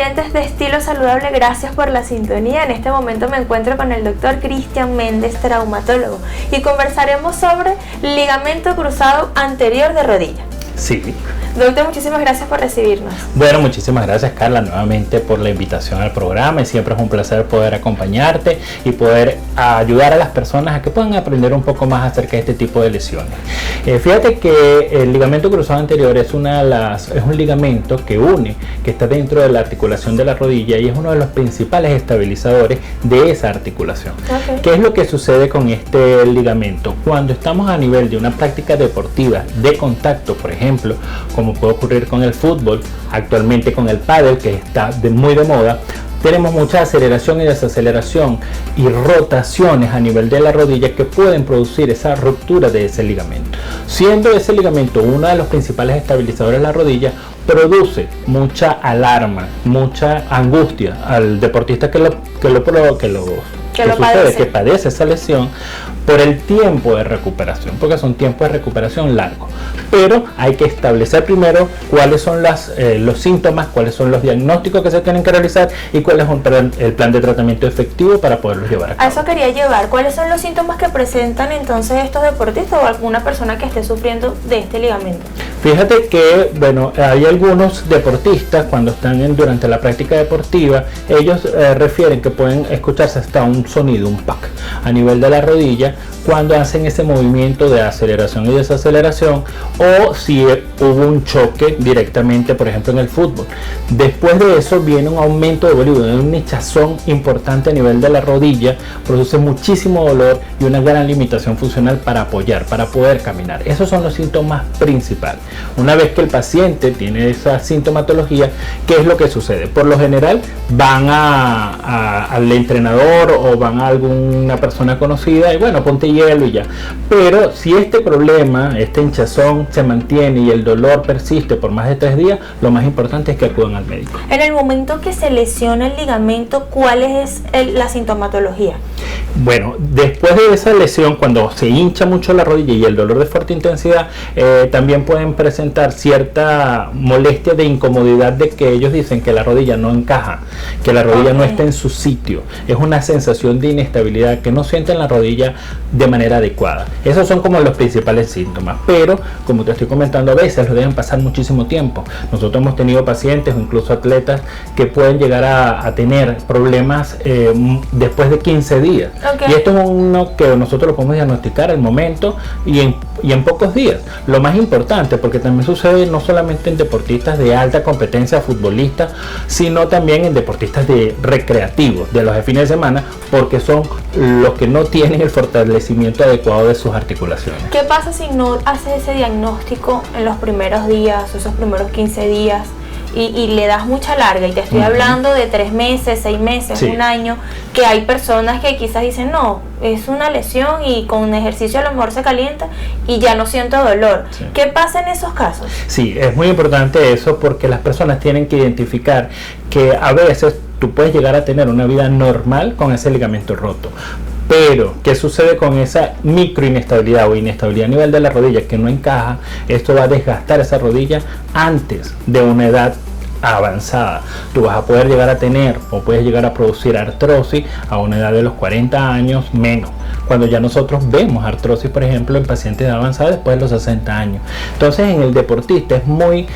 televidentes de Estilo Saludable, gracias por la sintonía. En este momento me encuentro con el doctor Cristian Méndez, traumatólogo, y conversaremos sobre ligamento cruzado anterior de rodilla. Sí. Doctor, muchísimas gracias por recibirnos. Bueno, muchísimas gracias, Carla, nuevamente por la invitación al programa, y siempre es un placer poder acompañarte y poder ayudar a las personas a que puedan aprender un poco más acerca de este tipo de lesiones. Fíjate que el ligamento cruzado anterior es un ligamento que une, que está dentro de la articulación de la rodilla y es uno de los principales estabilizadores de esa articulación. Okay. ¿Qué es lo que sucede con este ligamento? Cuando estamos a nivel de una práctica deportiva de contacto, por ejemplo, como puede ocurrir con el fútbol, actualmente con el pádel, que está muy de moda, tenemos mucha aceleración y desaceleración y rotaciones a nivel de la rodilla que pueden producir esa ruptura de ese ligamento. Siendo ese ligamento uno de los principales estabilizadores de la rodilla, produce mucha alarma, mucha angustia al deportista que padece esa lesión por el tiempo de recuperación, porque son tiempos de recuperación largos. Pero hay que establecer primero cuáles son los síntomas, cuáles son los diagnósticos que se tienen que realizar y cuál es el plan de tratamiento efectivo para poderlos llevar a cabo. A eso quería llevar. ¿Cuáles son los síntomas que presentan entonces estos deportistas o alguna persona que esté sufriendo de este ligamento? Fíjate que, bueno, hay algunos deportistas cuando están durante la práctica deportiva, ellos refieren que pueden escucharse hasta un sonido, un pac, a nivel de la rodilla cuando hacen ese movimiento de aceleración y desaceleración, o si hubo un choque directamente, por ejemplo, en el fútbol. Después de eso viene un aumento de volumen, un hinchazón importante a nivel de la rodilla, produce muchísimo dolor y una gran limitación funcional para apoyar, para poder caminar. Esos son los síntomas principales. Una vez que el paciente tiene esa sintomatología, ¿qué es lo que sucede? Por lo general van al entrenador o van a alguna persona conocida y bueno, ponte hielo y ya. Pero si este problema, este hinchazón se mantiene y el dolor persiste por más de 3 días, lo más importante es que acudan al médico. En el momento que se lesiona el ligamento, ¿cuál es la sintomatología? Bueno, después de esa lesión, cuando se hincha mucho la rodilla y el dolor de fuerte intensidad, también pueden presentar cierta molestia de incomodidad, de que ellos dicen que la rodilla no encaja, que la rodilla no está en su sitio. Es una sensación de inestabilidad, que no sienten la rodilla de manera adecuada. Esos son como los principales síntomas, pero como te estoy comentando, a veces lo dejan pasar muchísimo tiempo. Nosotros hemos tenido pacientes o incluso atletas que pueden llegar a tener problemas después de 15 días. Y esto es uno que nosotros lo podemos diagnosticar al momento y en pocos días. Lo más importante, porque también sucede no solamente en deportistas de alta competencia, futbolistas, sino también en deportistas recreativos, de los de fines de semana, porque son los que no tienen el fortalecimiento adecuado de sus articulaciones. ¿Qué pasa si no haces ese diagnóstico en los primeros días o esos primeros 15 días y le das mucha larga? Y te estoy hablando de 3 meses, 6 meses, sí, 1 año, que hay personas que quizás dicen, no, es una lesión y con un ejercicio a lo mejor se calienta y ya no siento dolor. Sí. ¿Qué pasa en esos casos? Sí, es muy importante eso, porque las personas tienen que identificar que a veces tú puedes llegar a tener una vida normal con ese ligamento roto. Pero, ¿qué sucede con esa microinestabilidad o inestabilidad a nivel de la rodilla que no encaja? Esto va a desgastar esa rodilla antes de una edad avanzada. Tú vas a poder llegar a tener o puedes llegar a producir artrosis a una edad de los 40 años menos, cuando ya nosotros vemos artrosis, por ejemplo, en pacientes avanzados después de los 60 años. Entonces, en el deportista es muy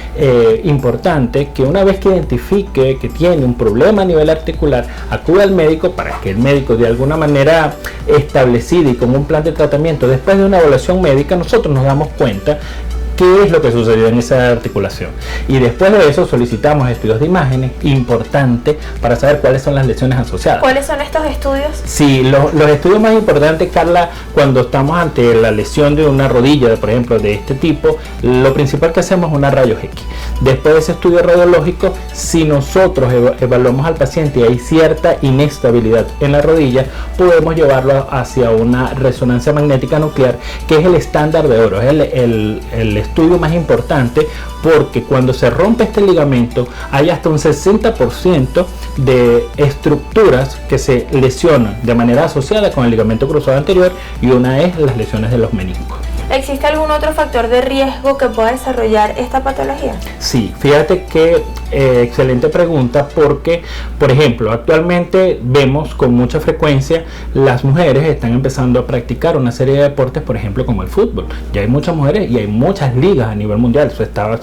importante que una vez que identifique que tiene un problema a nivel articular, acude al médico para que el médico, de alguna manera establecida y con un plan de tratamiento, después de una evaluación médica, nosotros nos damos cuenta qué es lo que sucedió en esa articulación, y después de eso solicitamos estudios de imágenes, importante para saber cuáles son las lesiones asociadas. ¿Cuáles son estos estudios? Sí, los estudios más importantes, Carla, cuando estamos ante la lesión de una rodilla, por ejemplo, de este tipo, lo principal que hacemos es una rayos X. Después de ese estudio radiológico, si nosotros evaluamos al paciente y hay cierta inestabilidad en la rodilla, podemos llevarlo hacia una resonancia magnética nuclear, que es el estándar de oro, es el estudio más importante, porque cuando se rompe este ligamento hay hasta un 60% de estructuras que se lesionan de manera asociada con el ligamento cruzado anterior, y una es las lesiones de los meniscos. ¿Existe algún otro factor de riesgo que pueda desarrollar esta patología? Sí, fíjate que excelente pregunta, porque, por ejemplo, actualmente vemos con mucha frecuencia las mujeres están empezando a practicar una serie de deportes, por ejemplo, como el fútbol. Ya hay muchas mujeres y hay muchas ligas a nivel mundial. Se acaba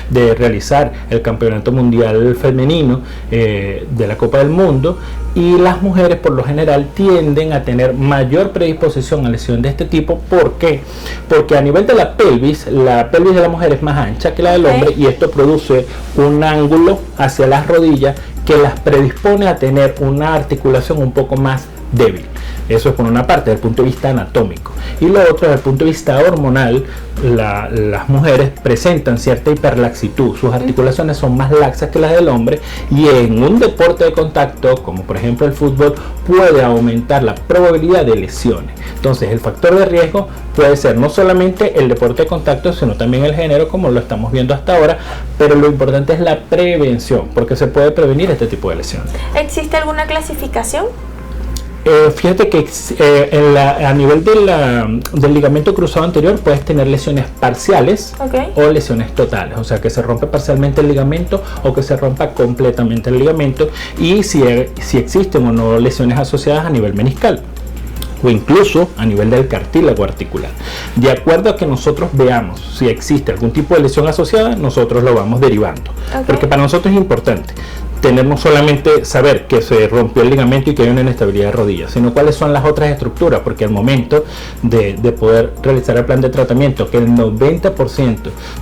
de realizar el campeonato mundial femenino de la Copa del Mundo, y las mujeres por lo general tienden a tener mayor predisposición a lesión de este tipo. ¿Por qué? Porque a nivel de la pelvis de la mujer es más ancha que la del hombre, y esto produce un ángulo hacia las rodillas que las predispone a tener una articulación un poco más débil. Eso es por una parte, desde el punto de vista anatómico. Y lo otro, desde el punto de vista hormonal, las mujeres presentan cierta hiperlaxitud. Sus articulaciones son más laxas que las del hombre, y en un deporte de contacto, como por ejemplo el fútbol, puede aumentar la probabilidad de lesiones. Entonces, el factor de riesgo puede ser no solamente el deporte de contacto, sino también el género, como lo estamos viendo hasta ahora, pero lo importante es la prevención, porque se puede prevenir este tipo de lesiones. ¿Existe alguna clasificación? Fíjate que a nivel del ligamento cruzado anterior puedes tener lesiones parciales, o lesiones totales, o sea que se rompe parcialmente el ligamento o que se rompa completamente el ligamento, y si existen o no lesiones asociadas a nivel meniscal o incluso a nivel del cartílago articular. De acuerdo a que nosotros veamos si existe algún tipo de lesión asociada, nosotros lo vamos derivando, porque para nosotros es importante tener no solamente saber que se rompió el ligamento y que hay una inestabilidad de rodilla, sino cuáles son las otras estructuras, porque al momento de poder realizar el plan de tratamiento, que el 90%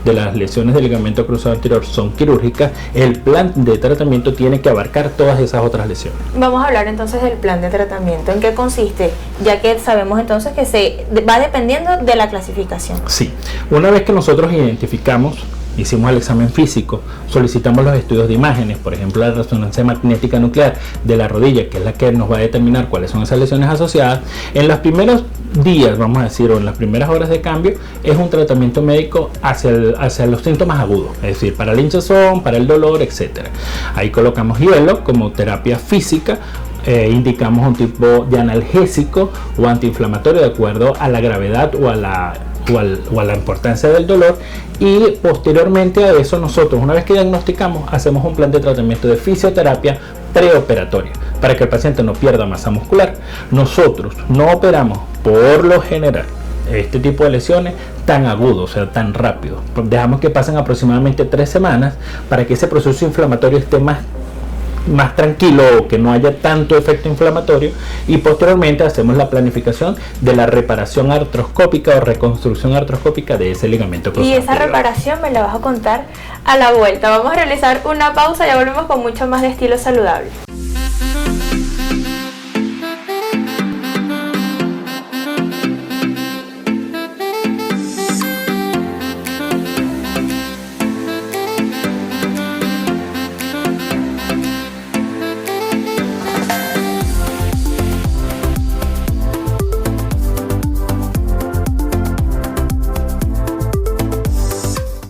de las lesiones del ligamento cruzado anterior son quirúrgicas, el plan de tratamiento tiene que abarcar todas esas otras lesiones. Vamos a hablar entonces del plan de tratamiento. ¿En qué consiste? Ya que sabemos entonces que se va dependiendo de la clasificación. Sí, una vez que nosotros identificamos, hicimos el examen físico, solicitamos los estudios de imágenes, por ejemplo la resonancia magnética nuclear de la rodilla, que es la que nos va a determinar cuáles son esas lesiones asociadas. En los primeros días, vamos a decir, o en las primeras horas de cambio, es un tratamiento médico hacia los síntomas agudos, es decir, para la hinchazón, para el dolor, etc. Ahí colocamos hielo como terapia física. Indicamos un tipo de analgésico o antiinflamatorio de acuerdo a la gravedad o a la importancia del dolor, y posteriormente a eso nosotros, una vez que diagnosticamos, hacemos un plan de tratamiento de fisioterapia preoperatoria para que el paciente no pierda masa muscular. Nosotros no operamos por lo general este tipo de lesiones tan agudo, o sea, tan rápido. Dejamos que pasen aproximadamente 3 semanas para que ese proceso inflamatorio esté más tranquilo, o que no haya tanto efecto inflamatorio, y posteriormente hacemos la planificación de la reparación artroscópica o reconstrucción artroscópica de ese ligamento cruzado. Y esa reparación me la vas a contar a la vuelta. Vamos a realizar una pausa y ya volvemos con mucho más de Estilo Saludable.